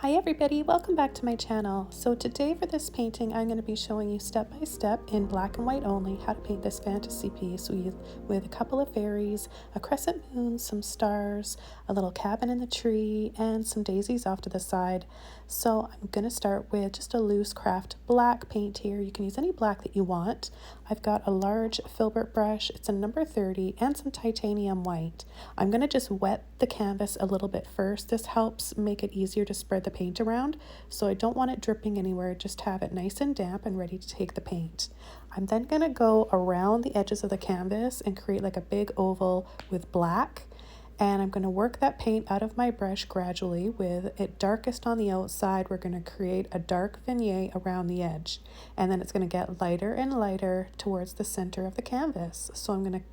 Hi everybody, welcome back to my channel. So today for this painting, I'm going to be showing you step by step in black and white only how to paint this fantasy piece with a couple of fairies, a crescent moon, some stars, a little cabin in the tree, and some daisies off to the side. So I'm going to start with just a loose craft black paint here. You can use any black that you want. I've got a large Filbert brush, it's a number 30, and some titanium white. I'm going to just wet the canvas a little bit first. This helps make it easier to spread the paint around, so I don't want it dripping anywhere, just have it nice and damp and ready to take the paint. I'm then going to go around the edges of the canvas and create like a big oval with black, and I'm going to work that paint out of my brush gradually. With it darkest on the outside, we're going to create a dark vignette around the edge, and then it's going to get lighter and lighter towards the center of the canvas. So I'm going to,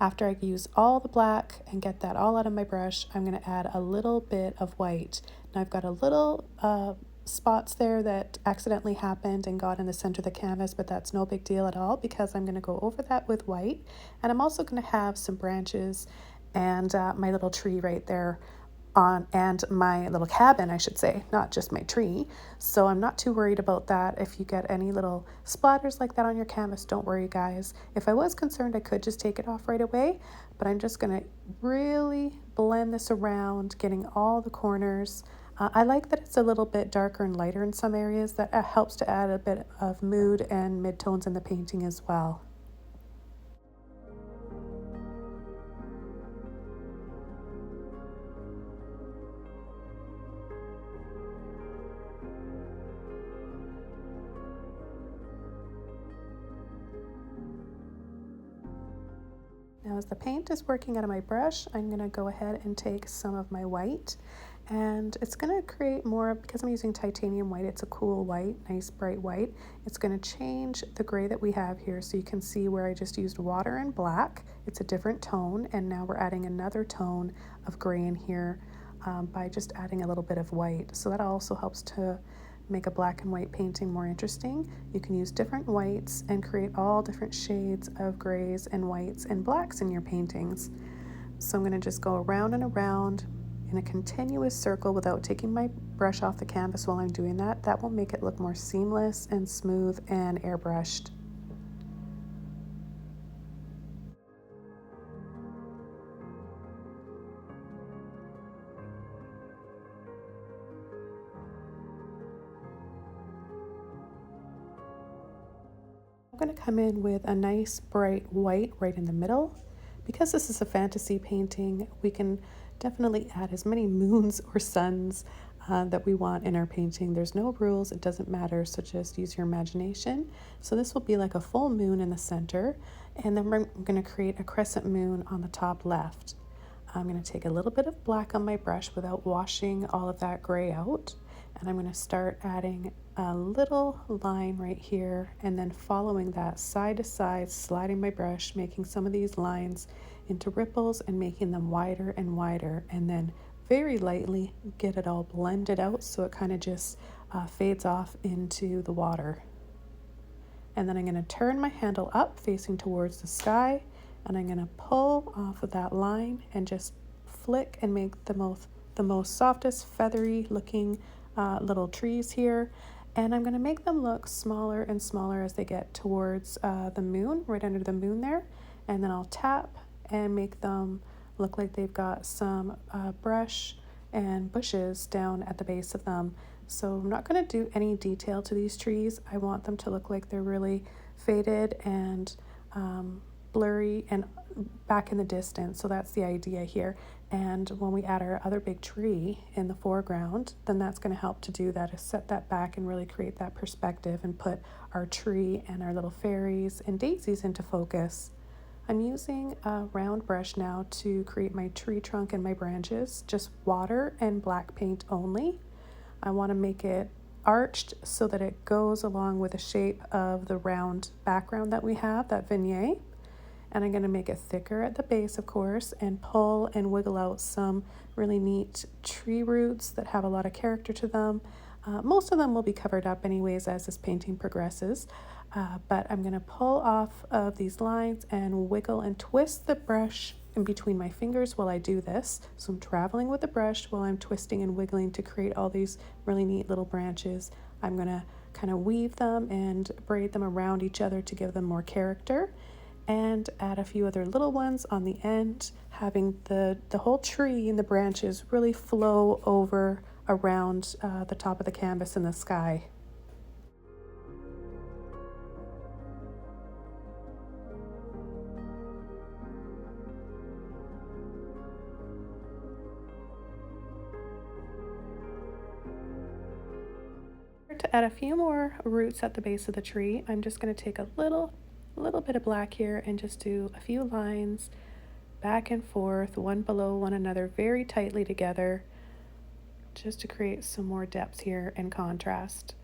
after I use all the black and get that all out of my brush, I'm going to add a little bit of white. Now I've got a little spots there that accidentally happened and got in the center of the canvas, but that's no big deal at all because I'm going to go over that with white. And I'm also going to have some branches and my little tree right there on, and my little cabin, I should say, not just my tree. So I'm not too worried about that. If you get any little splatters like that on your canvas, don't worry guys. If I was concerned, I could just take it off right away, but I'm just gonna really blend this around, getting all the corners. I like that it's a little bit darker and lighter in some areas. That helps to add a bit of mood and midtones in the painting as well. Now as the paint is working out of my brush, I'm going to go ahead and take some of my white, and it's going to create more, because I'm using titanium white, it's a cool white, nice bright white. It's going to change the gray that we have here, so you can see where I just used water and black. It's a different tone, and now we're adding another tone of gray in here by just adding a little bit of white. So that also helps to make a black and white painting more interesting. You can use different whites and create all different shades of grays and whites and blacks in your paintings. So I'm going to just go around and around in a continuous circle without taking my brush off the canvas while I'm doing that. That will make it look more seamless and smooth and airbrushed. I'm going to come in with a nice bright white right in the middle. Because this is a fantasy painting, we can definitely add as many moons or suns that we want in our painting. There's no rules, it doesn't matter, so just use your imagination. So this will be like a full moon in the center, and then we're going to create a crescent moon on the top left. I'm going to take a little bit of black on my brush without washing all of that gray out, and I'm going to start adding a little line right here, and then following that side to side, sliding my brush, making some of these lines into ripples and making them wider and wider, and then very lightly get it all blended out so it kind of just fades off into the water. And then I'm going to turn my handle up facing towards the sky, and I'm going to pull off of that line and just flick and make the most softest feathery looking little trees here. And I'm going to make them look smaller and smaller as they get towards the moon, right under the moon there. And then I'll tap and make them look like they've got some brush and bushes down at the base of them. So I'm not going to do any detail to these trees. I want them to look like they're really faded and blurry and back in the distance. So that's the idea here. And when we add our other big tree in the foreground, then that's going to help to do that, is set that back and really create that perspective and put our tree and our little fairies and daisies into focus. I'm using a round brush now to create my tree trunk and my branches, just water and black paint only. I want to make it arched so that it goes along with the shape of the round background that we have, that vignette. And I'm going to make it thicker at the base, of course, and pull and wiggle out some really neat tree roots that have a lot of character to them. Most of them will be covered up anyways as this painting progresses, but I'm going to pull off of these lines and wiggle and twist the brush in between my fingers while I do this. So I'm traveling with the brush while I'm twisting and wiggling to create all these really neat little branches. I'm going to kind of weave them and braid them around each other to give them more character, and add a few other little ones on the end, having the whole tree and the branches really flow over around the top of the canvas in the sky. To add a few more roots at the base of the tree, I'm just going to take a little bit of black here and just do a few lines back and forth, one below one another, very tightly together, just to create some more depth here and contrast.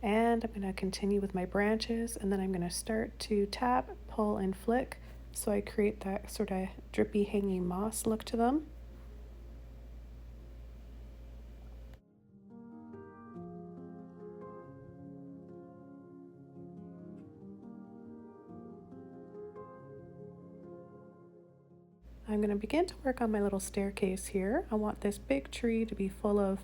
And I'm going to continue with my branches, and then I'm going to start to tap, pull, and flick so I create that sort of drippy hanging moss look to them. I'm going to begin to work on my little staircase here. I want this big tree to be full of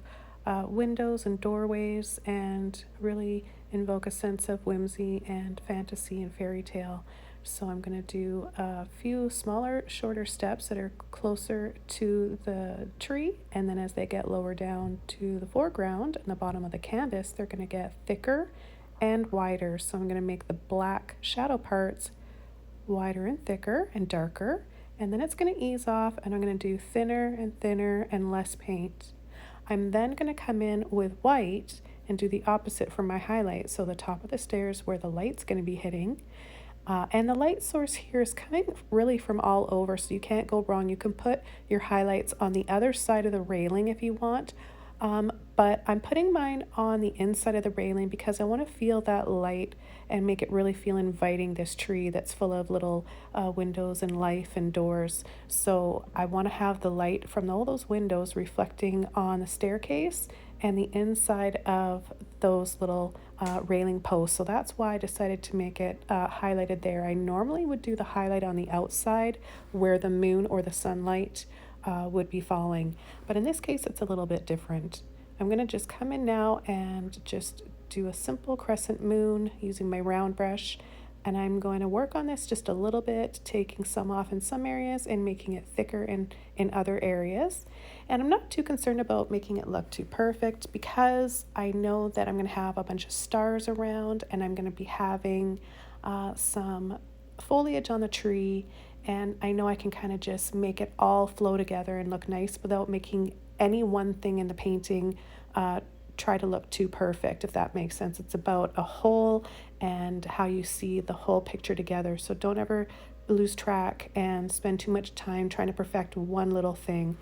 windows and doorways and really invoke a sense of whimsy and fantasy and fairy tale. So I'm going to do a few smaller, shorter steps that are closer to the tree, and then as they get lower down to the foreground and the bottom of the canvas, they're going to get thicker and wider. So I'm going to make the black shadow parts wider and thicker and darker, and then it's going to ease off, and I'm going to do thinner and thinner and less paint. I'm then going to come in with white and do the opposite for my highlight, so the top of the stairs where the light's going to be hitting. And the light source here is coming really from all over, so you can't go wrong. You can put your highlights on the other side of the railing if you want, but I'm putting mine on the inside of the railing because I want to feel that light and make it really feel inviting, this tree that's full of little windows and life and doors. So I want to have the light from all those windows reflecting on the staircase and the inside of those little railing posts. So that's why I decided to make it highlighted there. I normally would do the highlight on the outside where the moon or the sunlight would be falling, but in this case it's a little bit different. I'm going to just come in now and just do a simple crescent moon using my round brush, and I'm going to work on this just a little bit, taking some off in some areas and making it thicker in other areas. And I'm not too concerned about making it look too perfect because I know that I'm going to have a bunch of stars around, and I'm going to be having some foliage on the tree, and I know I can kind of just make it all flow together and look nice without making any one thing in the painting try to look too perfect, if that makes sense. It's about a whole and how you see the whole picture together. So don't ever lose track and spend too much time trying to perfect one little thing.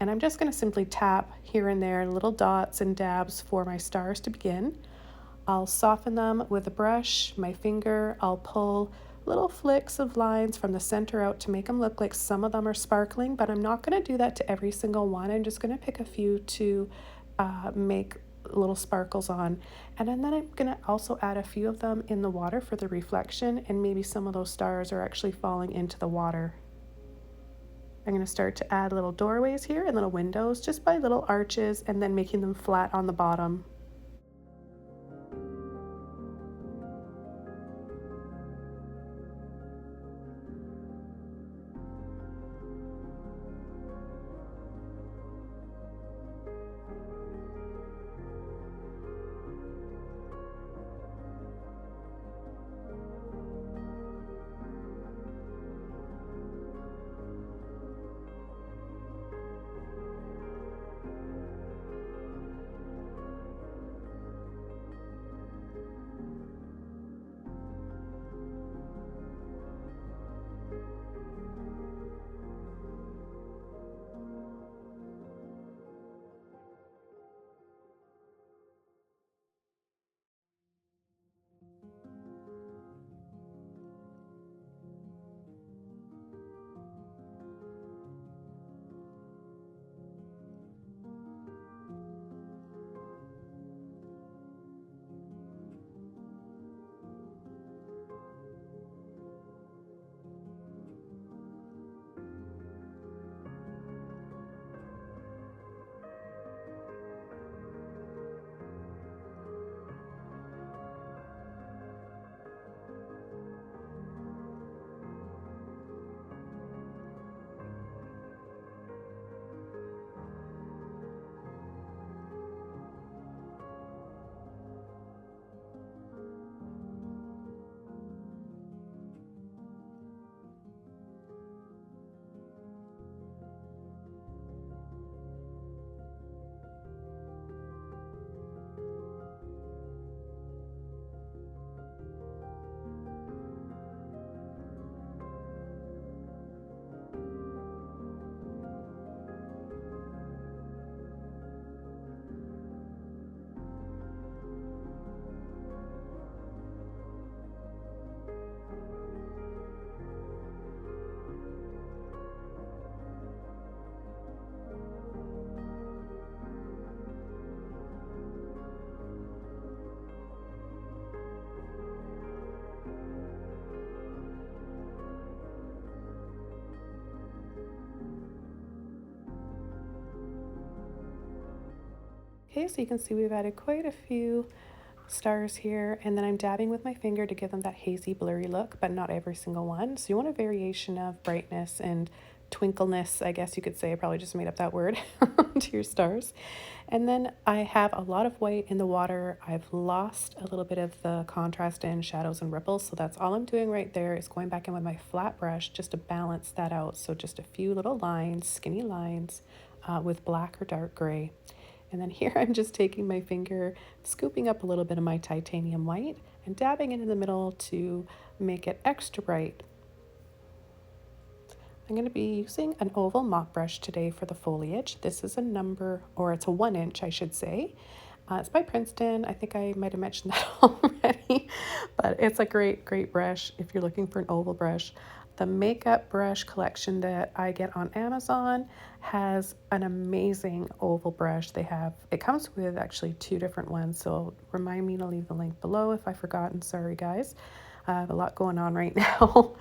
And I'm just going to simply tap here and there little dots and dabs for my stars to begin. I'll soften them with a brush, my finger. I'll pull little flicks of lines from the center out to make them look like some of them are sparkling, but I'm not going to do that to every single one. I'm just going to pick a few to make little sparkles on. And then I'm going to also add a few of them in the water for the reflection, and maybe some of those stars are actually falling into the water. I'm going to start to add little doorways here and little windows just by little arches, and then making them flat on the bottom. Okay, so you can see we've added quite a few stars here, and then I'm dabbing with my finger to give them that hazy blurry look, but not every single one. So you want a variation of brightness and twinkleness, I guess you could say. I probably just made up that word to your stars. And then I have a lot of white in the water. I've lost a little bit of the contrast in shadows and ripples, so that's all I'm doing right there is going back in with my flat brush just to balance that out. So just a few little lines, skinny lines, with black or dark gray. And then here I'm just taking my finger, scooping up a little bit of my titanium white and dabbing it in the middle to make it extra bright. I'm going to be using an oval mop brush today for the foliage. This is a number, or it's a 1 inch, I should say. It's by Princeton. I think I might have mentioned that already, but it's a great, great brush if you're looking for an oval brush. The makeup brush collection that I get on Amazon has an amazing oval brush. It comes with actually 2 different ones, so remind me to leave the link below if I've forgotten. Sorry, guys. I have a lot going on right now.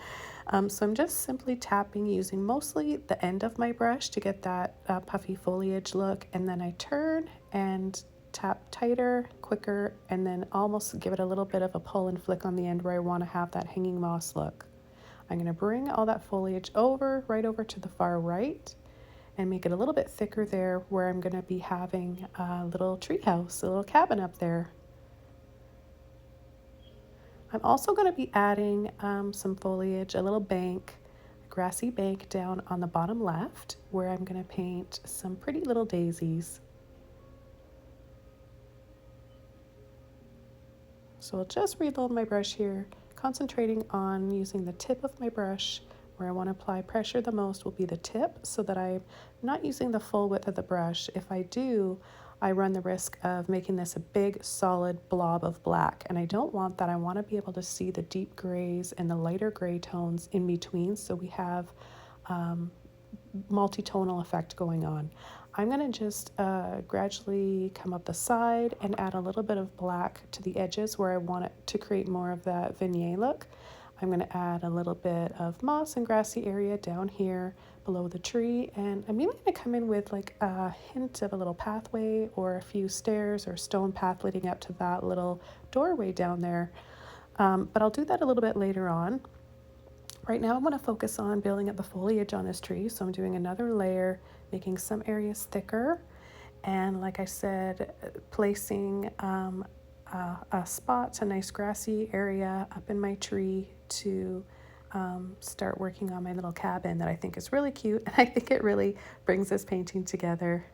So I'm just simply tapping using mostly the end of my brush to get that puffy foliage look, and then I turn and tap tighter, quicker, and then almost give it a little bit of a pull and flick on the end where I want to have that hanging moss look. I'm going to bring all that foliage right over to the far right and make it a little bit thicker there where I'm going to be having a little tree house, a little cabin up there. I'm also going to be adding some foliage, a little bank, a grassy bank down on the bottom left where I'm going to paint some pretty little daisies. So I'll just reload my brush here, concentrating on using the tip of my brush. Where I want to apply pressure the most will be the tip so that I'm not using the full width of the brush. If I do, I run the risk of making this a big solid blob of black, and I don't want that. I want to be able to see the deep grays and the lighter gray tones in between so we have multi-tonal effect going on. I'm going to just gradually come up the side and add a little bit of black to the edges where I want it to create more of that vignette look. I'm going to add a little bit of moss and grassy area down here below the tree, and I'm even going to come in with like a hint of a little pathway or a few stairs or stone path leading up to that little doorway down there. But I'll do that a little bit later on. Right now I want to focus on building up the foliage on this tree, so I'm doing another layer, making some areas thicker, and like I said, placing a spot, a nice grassy area up in my tree to start working on my little cabin that I think is really cute, and I think it really brings this painting together.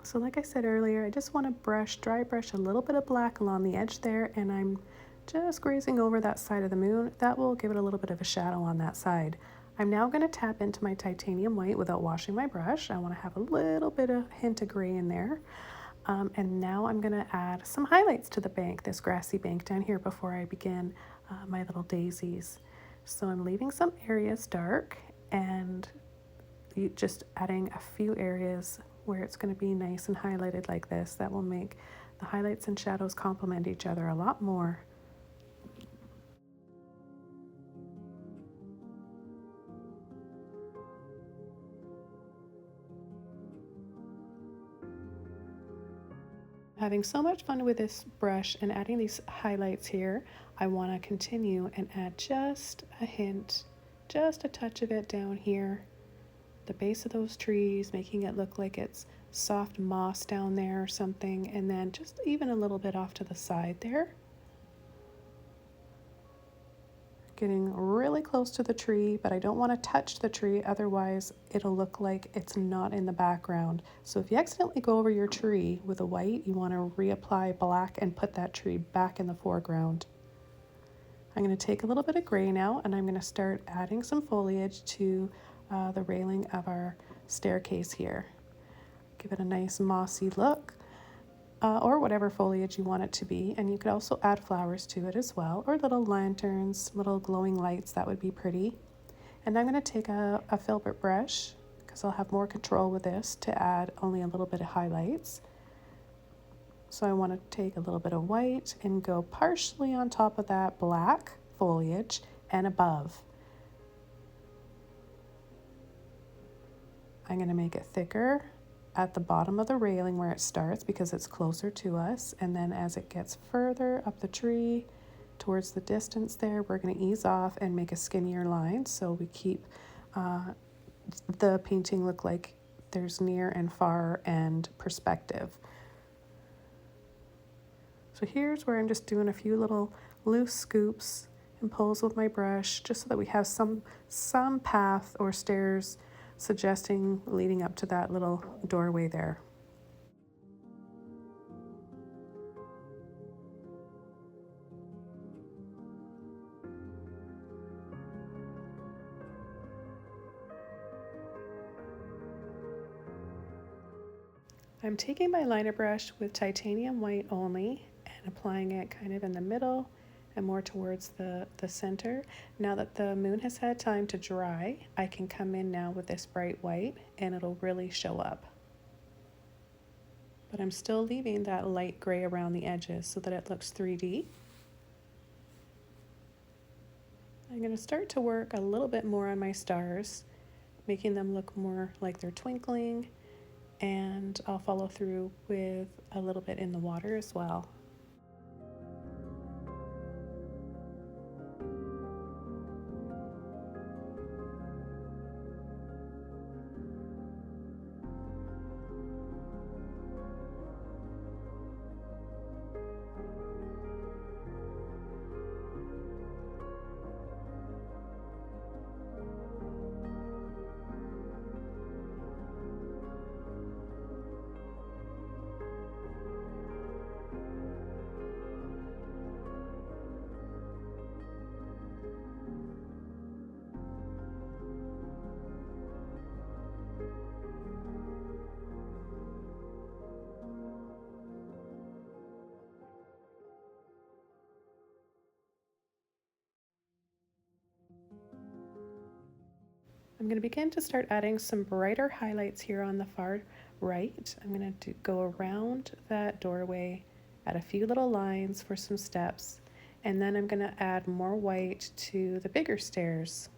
So like I said earlier, I just want to dry brush a little bit of black along the edge there, and I'm just grazing over that side of the moon. That will give it a little bit of a shadow on that side. I'm now going to tap into my titanium white without washing my brush. I want to have a little bit of hint of gray in there. And now I'm going to add some highlights to the bank, this grassy bank down here before I begin my little daisies. So I'm leaving some areas dark and just adding a few areas where it's going to be nice and highlighted like this. That will make the highlights and shadows complement each other a lot more. Having so much fun with this brush and adding these highlights here, I want to continue and add just a hint, just a touch of it down here, the base of those trees, making it look like it's soft moss down there or something, and then just even a little bit off to the side there. Getting really close to the tree, but I don't want to touch the tree, otherwise it'll look like it's not in the background. So if you accidentally go over your tree with a white, you want to reapply black and put that tree back in the foreground. I'm going to take a little bit of gray now, and I'm going to start adding some foliage to the railing of our staircase here. give it a nice mossy look, or whatever foliage you want it to be. And you could also add flowers to it as well, or little lanterns, little glowing lights, that would be pretty. And I'm going to take a Filbert brush, because I'll have more control with this, to add only a little bit of highlights. So I want to take a little bit of white and go partially on top of that black foliage and above. I'm going to make it thicker at the bottom of the railing where it starts because it's closer to us, and then as it gets further up the tree towards the distance there, we're going to ease off and make a skinnier line so we keep the painting look like there's near and far and perspective. So here's where I'm just doing a few little loose scoops and pulls with my brush just so that we have some path or stairs suggesting leading up to that little doorway there. I'm taking my liner brush with titanium white only and applying it kind of in the middle and more towards the center. Now that the moon has had time to dry, I can come in now with this bright white and it'll really show up. But I'm still leaving that light gray around the edges so that it looks 3D. I'm going to start to work a little bit more on my stars, making them look more like they're twinkling, and I'll follow through with a little bit in the water as well. I'm going to begin to start adding some brighter highlights here on the far right. I'm going to go around that doorway, add a few little lines for some steps, and then I'm going to add more white to the bigger stairs.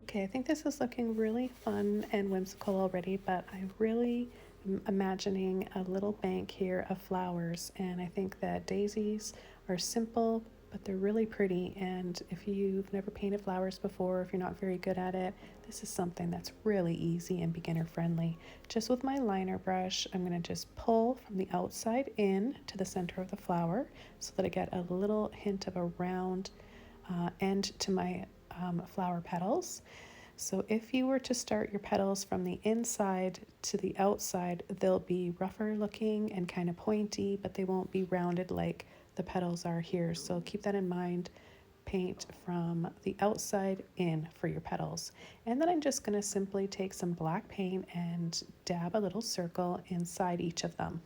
Okay, I think this is looking really fun and whimsical already, but I really am imagining a little bank here of flowers, and I think that daisies are simple, but they're really pretty, and if you've never painted flowers before, if you're not very good at it, this is something that's really easy and beginner friendly. Just with my liner brush, I'm going to just pull from the outside in to the center of the flower so that I get a little hint of a round end to my flower petals. So if you were to start your petals from the inside to the outside, they'll be rougher looking and kind of pointy, but they won't be rounded like the petals are here. So keep that in mind. Paint from the outside in for your petals. And then I'm just going to simply take some black paint and dab a little circle inside each of them.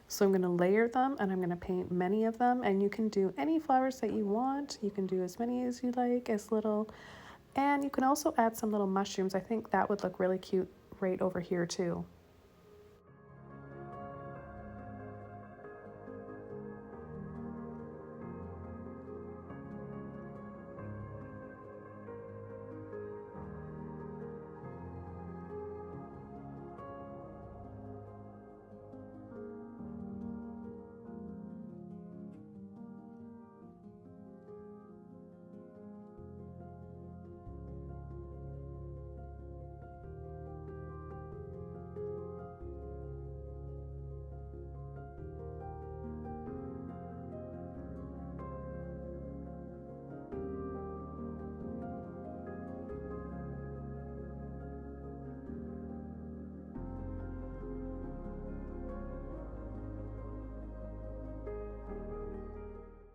So I'm going to layer them and I'm going to paint many of them, and you can do any flowers that you want. You can do as many as you like, as little, and you can also add some little mushrooms. I think that would look really cute right over here too.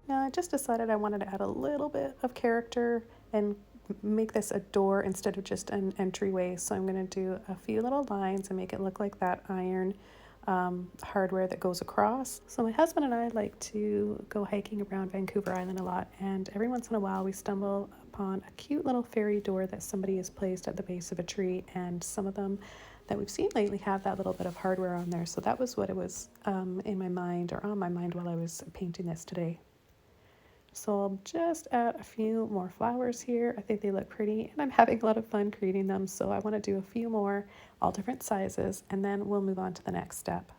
Now I just decided I wanted to add a little bit of character and make this a door instead of just an entryway. So I'm going to do a few little lines and make it look like that iron hardware that goes across. So my husband and I like to go hiking around Vancouver Island a lot, and every once in a while we stumble upon a cute little fairy door that somebody has placed at the base of a tree, and some of them that we've seen lately have that little bit of hardware on there. So that was what it was in my mind, or on my mind, while I was painting this today. So I'll just add a few more flowers here. I think they look pretty, and I'm having a lot of fun creating them. So I want to do a few more, all different sizes, and then we'll move on to the next step.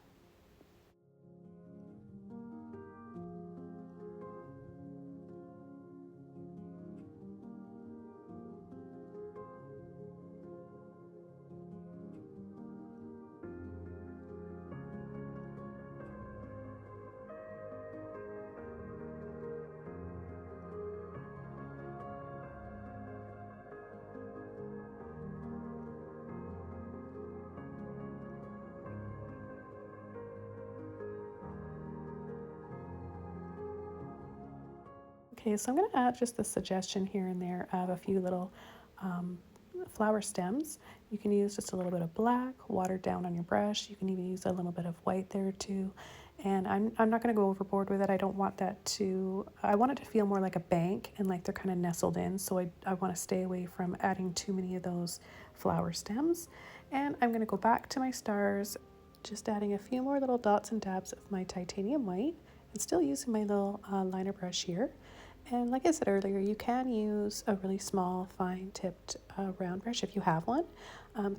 Okay, so I'm going to add just a suggestion here and there of a few little um, flower stems. You can use just a little bit of black, watered down on your brush. You can even use a little bit of white there too. And I'm not going to go overboard with it. I don't want that to, I want it to feel more like a bank and like they're kind of nestled in. So I want to stay away from adding too many of those flower stems. And I'm going to go back to my stars, just adding a few more little dots and dabs of my titanium white and still using my little liner brush here. And like I said earlier, you can use a really small, fine-tipped round brush if you have one.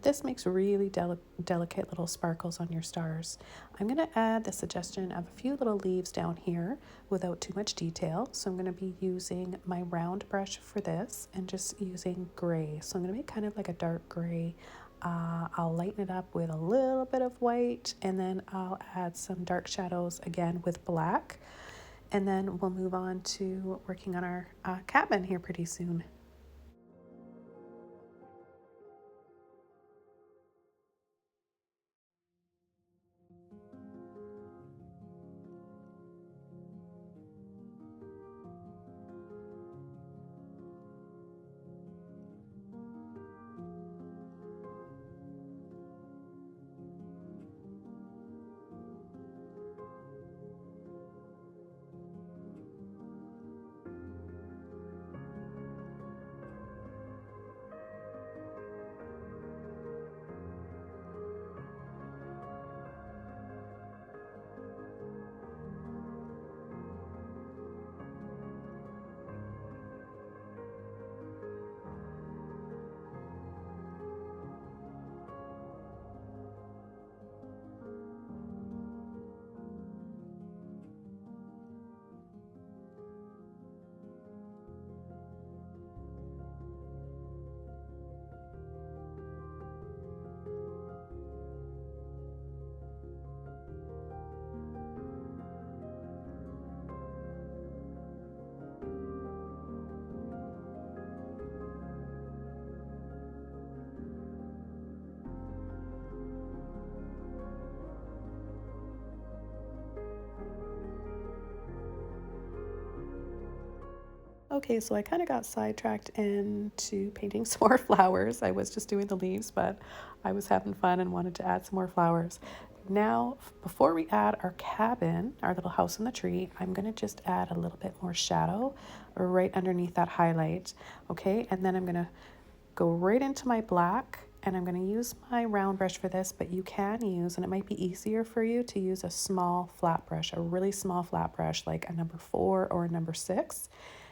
This makes really delicate little sparkles on your stars. I'm going to add the suggestion of a few little leaves down here without too much detail. So I'm going to be using my round brush for this and just using gray. So I'm going to make kind of like a dark gray. I'll lighten it up with a little bit of white, and then I'll add some dark shadows again with black. And then we'll move on to working on our cabin here pretty soon. Okay, so I kind of got sidetracked into painting some more flowers. I was just doing the leaves, but I was having fun and wanted to add some more flowers. Now, before we add our cabin, our little house in the tree, I'm going to just add a little bit more shadow right underneath that highlight. Okay, and then I'm going to go right into my black, and I'm going to use my round brush for this, but you can use, and it might be easier for you to use a small flat brush, a really small flat brush like a number 4 or a number 6.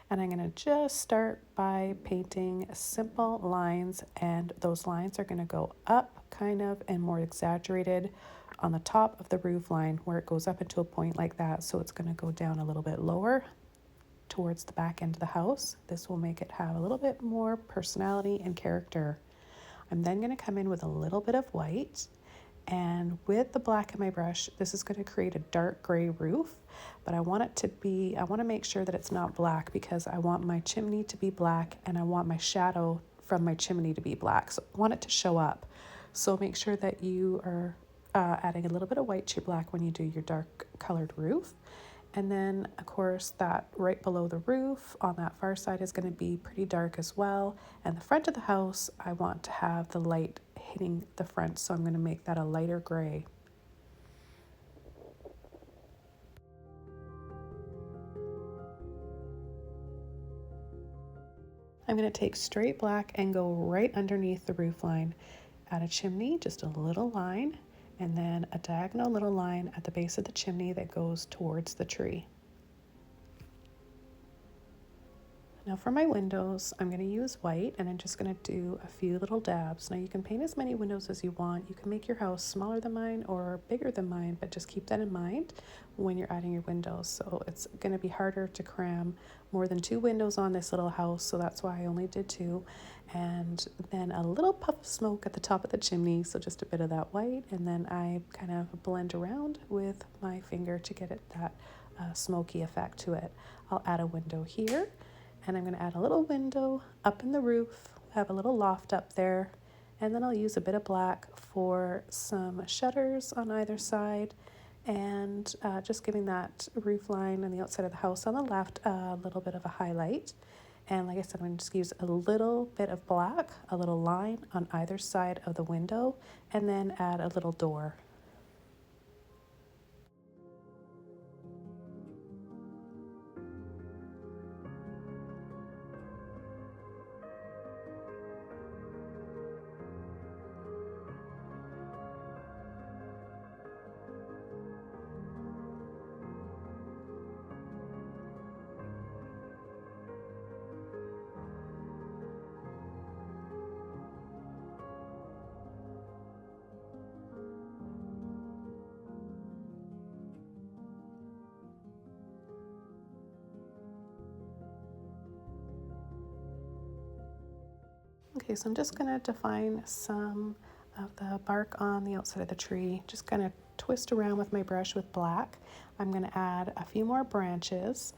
And I'm going to just start by painting simple lines, and those lines are going to go up kind of and more exaggerated on the top of the roof line where it goes up into a point like that. So it's going to go down a little bit lower towards the back end of the house. This will make it have a little bit more personality and character. I'm then going to come in with a little bit of white, and with the black in my brush, this is going to create a dark gray roof, but I want to make sure that it's not black because I want my chimney to be black and I want my shadow from my chimney to be black. So I want it to show up. So make sure that you are adding a little bit of white to your black when you do your dark colored roof. And then, of course, that right below the roof on that far side is going to be pretty dark as well. And the front of the house, I want to have the light hitting the front, so I'm going to make that a lighter gray. I'm going to take straight black and go right underneath the roof line. Add a chimney, just a little line, and then a diagonal little line at the base of the chimney that goes towards the tree. Now for my windows, I'm going to use white, and I'm just going to do a few little dabs. Now you can paint as many windows as you want. You can make your house smaller than mine or bigger than mine, but just keep that in mind when you're adding your windows. So it's going to be harder to cram more than 2 windows on this little house, so that's why I only did 2. And then a little puff of smoke at the top of the chimney, so just a bit of that white, and then I kind of blend around with my finger to get it that smoky effect to it. I'll add a window here. And I'm going to add a little window up in the roof, have a little loft up there, and then I'll use a bit of black for some shutters on either side, and just giving that roof line on the outside of the house on the left a little bit of a highlight. And like I said, I'm going to just use a little bit of black, a little line on either side of the window, and then add a little door. Okay, so I'm just going to define some of the bark on the outside of the tree. Just kind of twist around with my brush with black. I'm going to add a few more branches,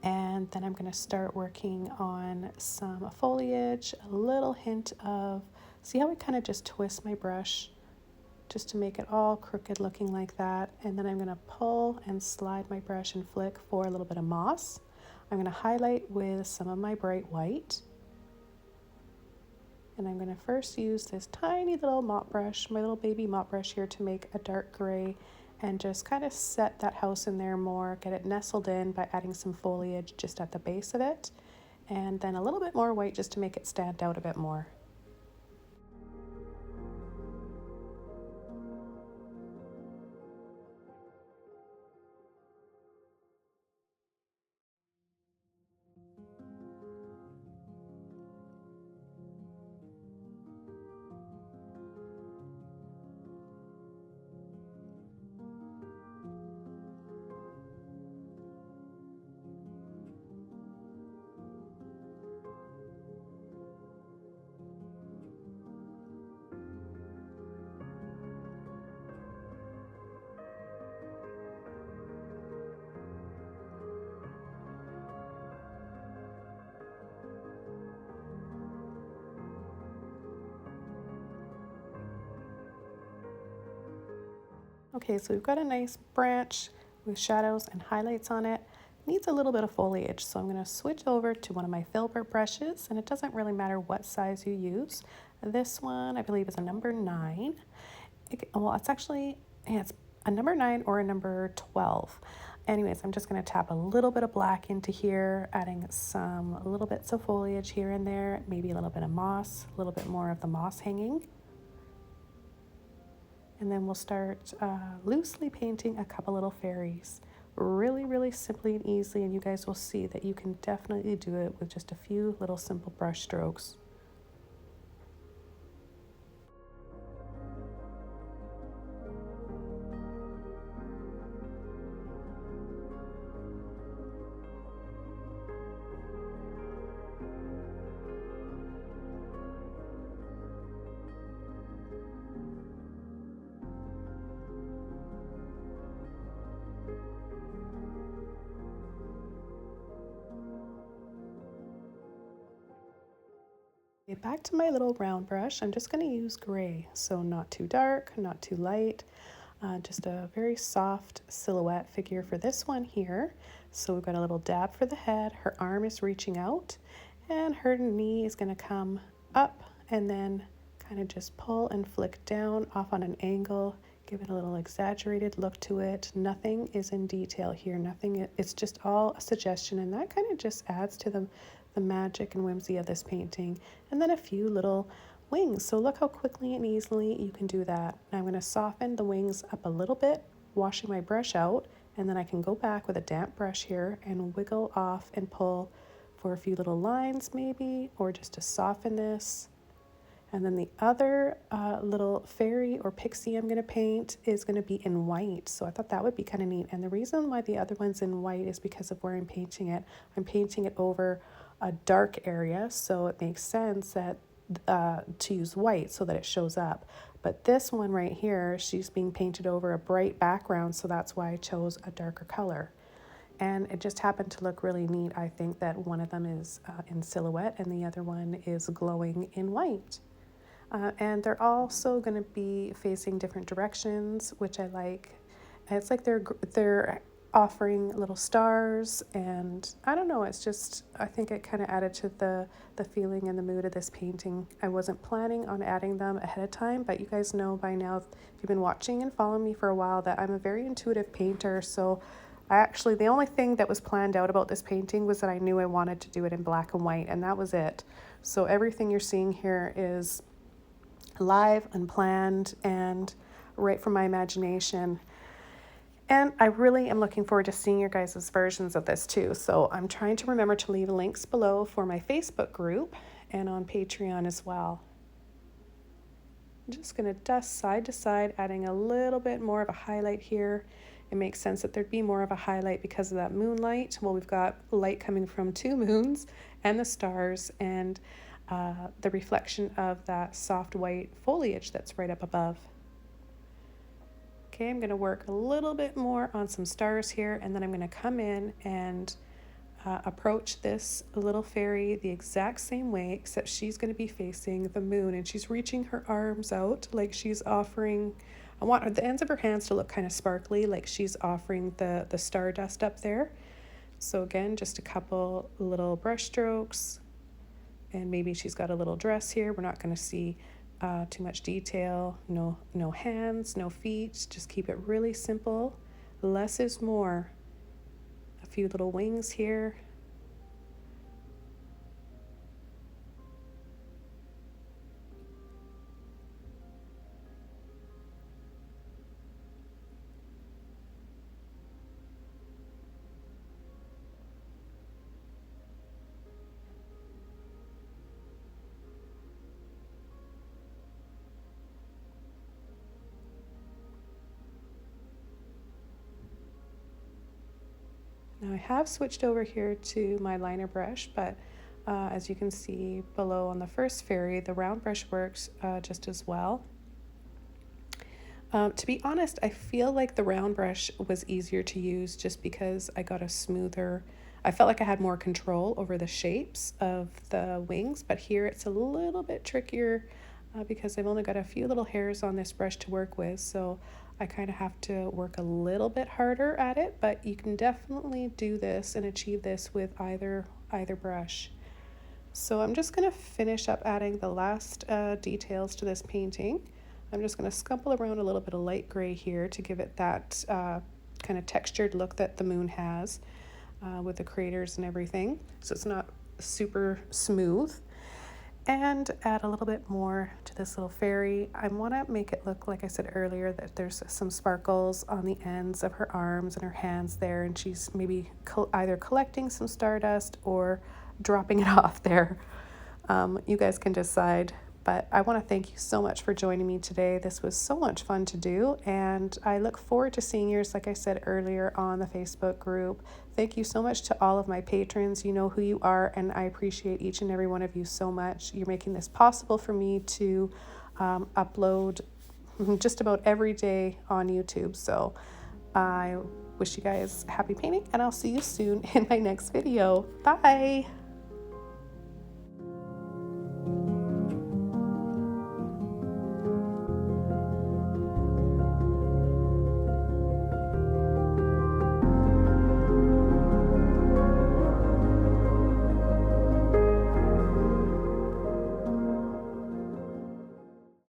and then I'm going to start working on some foliage, a little hint of, see how I kind of just twist my brush just to make it all crooked looking like that. And then I'm going to pull and slide my brush and flick for a little bit of moss. I'm going to highlight with some of my bright white. And I'm going to first use this tiny little mop brush, my little baby mop brush here, to make a dark gray and just kind of set that house in there more, get it nestled in by adding some foliage just at the base of it, and then a little bit more white just to make it stand out a bit more. Okay, so we've got a nice branch with shadows and highlights on it. Needs a little bit of foliage, so I'm going to switch over to one of my Filbert brushes, and it doesn't really matter what size you use. This one, I believe, is a number 9. Well, it's actually, yeah, it's a number 9 or a number 12. Anyways, I'm just going to tap a little bit of black into here, adding some little bits of foliage here and there, maybe a little bit of moss, a little bit more of the moss hanging. And then we'll start loosely painting a couple little fairies. Really, really simply and easily, and you guys will see that you can definitely do it with just a few little simple brush strokes. Back to my little round brush, I'm just going to use gray, so not too dark, not too light. Just a very soft silhouette figure for this one here. So we've got a little dab for the head. Her arm is reaching out and her knee is going to come up and then kind of just pull and flick down off on an angle. Give it a little exaggerated look to it. Nothing is in detail here. Nothing. It's just all a suggestion, and that kind of just adds to the magic and whimsy of this painting. And then a few little wings. So look how quickly and easily you can do that. Now I'm going to soften the wings up a little bit, washing my brush out, and then I can go back with a damp brush here and wiggle off and pull for a few little lines maybe, or just to soften this. And then the other little fairy or pixie I'm going to paint is going to be in white. So I thought that would be kind of neat. And the reason why the other one's in white is because of where I'm painting it. I'm painting it over a dark area, so it makes sense that to use white so that it shows up. But this one right here, she's being painted over a bright background, so that's why I chose a darker color. And it just happened to look really neat. I think that one of them is in silhouette and the other one is glowing in white. And they're also going to be facing different directions, which I like. And it's like they're offering little stars, and I don't know, it's just, I think it kind of added to the feeling and the mood of this painting. I wasn't planning on adding them ahead of time, but you guys know by now, if you've been watching and following me for a while, that I'm a very intuitive painter. So the only thing that was planned out about this painting was that I knew I wanted to do it in black and white, and that was it. So everything you're seeing here is live, unplanned, and right from my imagination. And I really am looking forward to seeing your guys' versions of this too. So I'm trying to remember to leave links below for my Facebook group and on Patreon as well. I'm just going to dust side to side, adding a little bit more of a highlight here. It makes sense that there'd be more of a highlight because of that moonlight. Well, we've got light coming from two moons and the stars, and the reflection of that soft white foliage that's right up above. Okay, I'm going to work a little bit more on some stars here, and then I'm going to come in and approach this little fairy the exact same way, except she's going to be facing the moon, and she's reaching her arms out like she's offering, I want the ends of her hands to look kind of sparkly, like she's offering the stardust up there. So again, just a couple little brush strokes, and maybe she's got a little dress here. We're not going to see too much detail, no hands, no feet, just keep it really simple. Less is more. A few little wings here. Now I have switched over here to my liner brush, but as you can see below on the first fairy, the round brush works just as well. To be honest, I feel like the round brush was easier to use just because I got a smoother, I felt like I had more control over the shapes of the wings, but here it's a little bit trickier because I've only got a few little hairs on this brush to work with, so I kind of have to work a little bit harder at it, but you can definitely do this and achieve this with either brush. So I'm just going to finish up adding the last details to this painting. I'm just going to scumble around a little bit of light gray here to give it that kind of textured look that the moon has with the craters and everything. So it's not super smooth. And add a little bit more to this little fairy. I want to make it look, like I said earlier, that there's some sparkles on the ends of her arms and her hands there, and she's maybe either collecting some stardust or dropping it off there. You guys can decide, but I want to thank you so much for joining me today. This was so much fun to do, and I look forward to seeing yours, like I said earlier, on the Facebook group. Thank you so much to all of my patrons. You know who you are, and I appreciate each and every one of you so much. You're making this possible for me to upload just about every day on YouTube. So I wish you guys happy painting, and I'll see you soon in my next video. Bye!